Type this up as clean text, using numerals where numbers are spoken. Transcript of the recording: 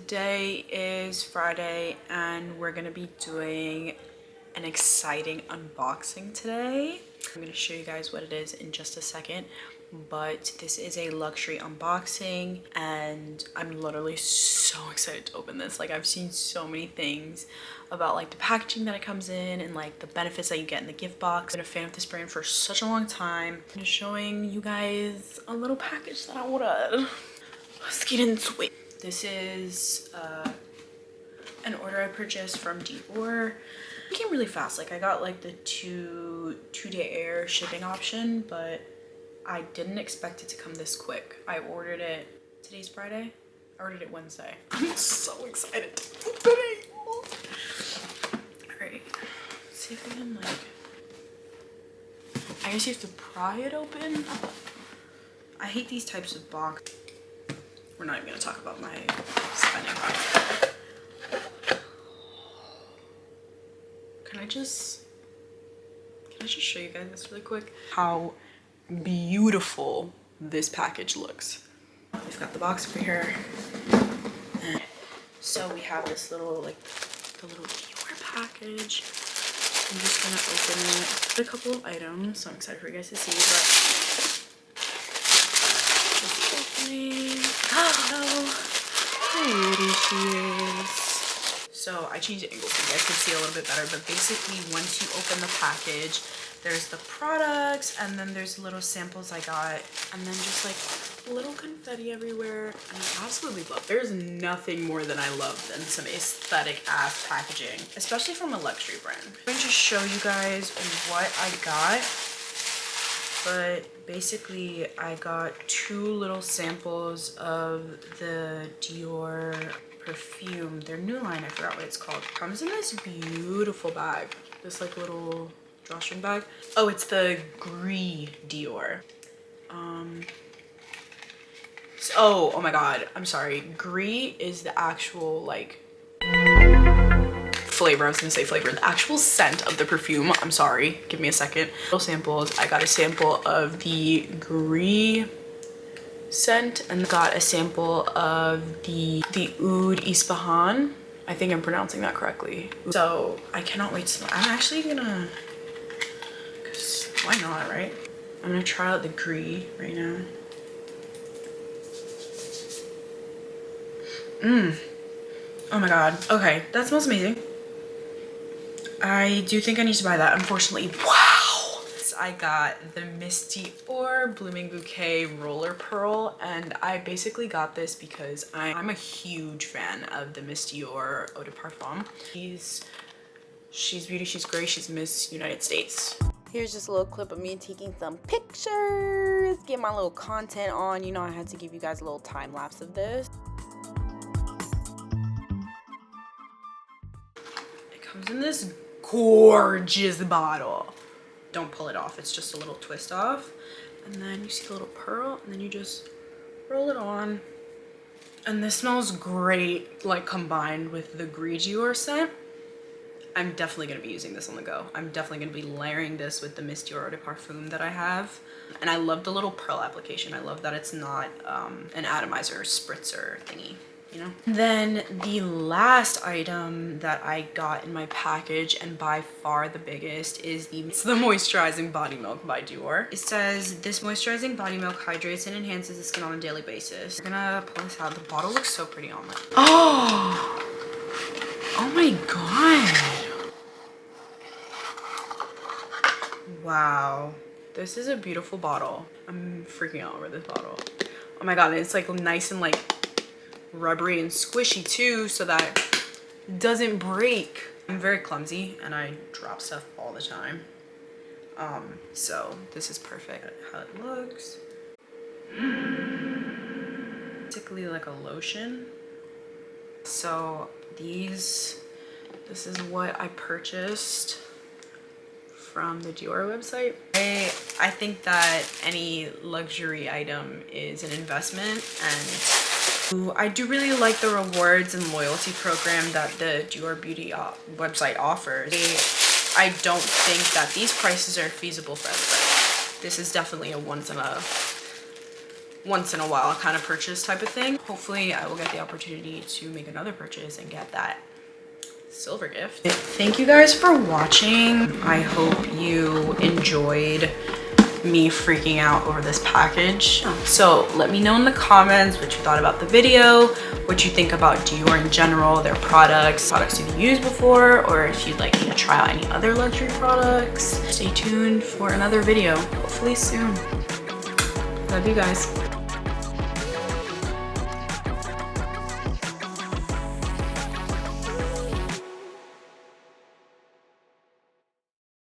Today is Friday and we're gonna be doing an exciting unboxing today. I'm gonna show you guys what it is in just a second, but this is a luxury unboxing and I'm literally so excited to open this. Like, I've seen so many things about like the packaging that it comes in and like the benefits that you get in the gift box. I've been a fan of this brand for such a long time. I'm showing you guys a little package that I ordered. Let's get into it. This is an order I purchased from DIORRRR. It came really fast. Like, I got like the two-day air shipping option, but I didn't expect it to come this quick. I ordered it, today's Friday? I ordered it Wednesday. I'm so excited to open it. Alright, see if I can like, I guess you have to pry it open. I hate these types of box. We're not even gonna talk about my spending habits. Can I just show you guys this really quick? How beautiful this package looks. We've got the box over here. And so we have this little, like, the little DIORRRR package. I'm just gonna open it. A couple of items, so I'm excited for you guys to see, but oh, how pretty she is. So I changed the angle so you guys can see a little bit better, but basically once you open the package, there's the products and then there's little samples I got and then just like little confetti everywhere. And I absolutely love, there's nothing more than I love than some aesthetic ass packaging, especially from a luxury brand. I'm going to show you guys what I got. But basically, I got two little samples of the Dior perfume. Their new line, I forgot what it's called. It comes in this beautiful bag. This like little drawstring bag. Oh, it's the Gris Dior. Oh my god, I'm sorry. Gris is the actual like flavor. I was gonna say flavor, the actual scent of the perfume. I'm sorry, give me a second. Little samples. I got a sample of the Gris scent and got a sample of the Oud Ispahan. I think I'm pronouncing that correctly. So I cannot wait to smell. I'm actually gonna, cause why not, right? I'm gonna try out the Gris right now. Oh my god. Okay, that smells amazing. I do think I need to buy that, unfortunately. Wow! I got the Miss Dior Blooming Bouquet Roller Pearl, and I basically got this because I'm a huge fan of the Miss Dior Eau de Parfum. She's beauty, she's great, she's Miss United States. Here's just a little clip of me taking some pictures, get my little content on. You know, I had to give you guys a little time lapse of this. It comes in this gorgeous bottle. Don't pull it off, it's just a little twist off, and then you see the little pearl and then you just roll it on, and this smells great like combined with the Gris Dior scent. I'm definitely going to be using this on the go. I'm definitely going to be layering this with the Miss Dior Eau de Parfum that I have, and I love the little pearl application. I love that it's not an atomizer spritzer thingy, you know? Then the last item that I got in my package, and by far the biggest, is the moisturizing body milk by Dior. It says this moisturizing body milk hydrates and enhances the skin on a daily basis. I'm gonna pull this out. The bottle looks so pretty on it. Oh my god. Wow, this is a beautiful bottle. I'm freaking out over this bottle. Oh my god, it's like nice and like rubbery and squishy too, so that it doesn't break. I'm very clumsy and I drop stuff all the time, so this is perfect. How it looks, basically like a lotion. So this is what I purchased from the Dior website. I think that any luxury item is an investment, and I do really like the rewards and loyalty program that the Dior Beauty website offers. I don't think that these prices are feasible for everybody. This is definitely a once in a once in a while kind of purchase type of thing. Hopefully I will get the opportunity to make another purchase and get that silver gift. Thank you guys for watching. I hope you enjoyed me freaking out over this package. So let me know in the comments what you thought about the video, what you think about Dior in general, their products you've used before, or if you'd like me to try out any other luxury products. Stay tuned for another video, hopefully soon. Love you guys.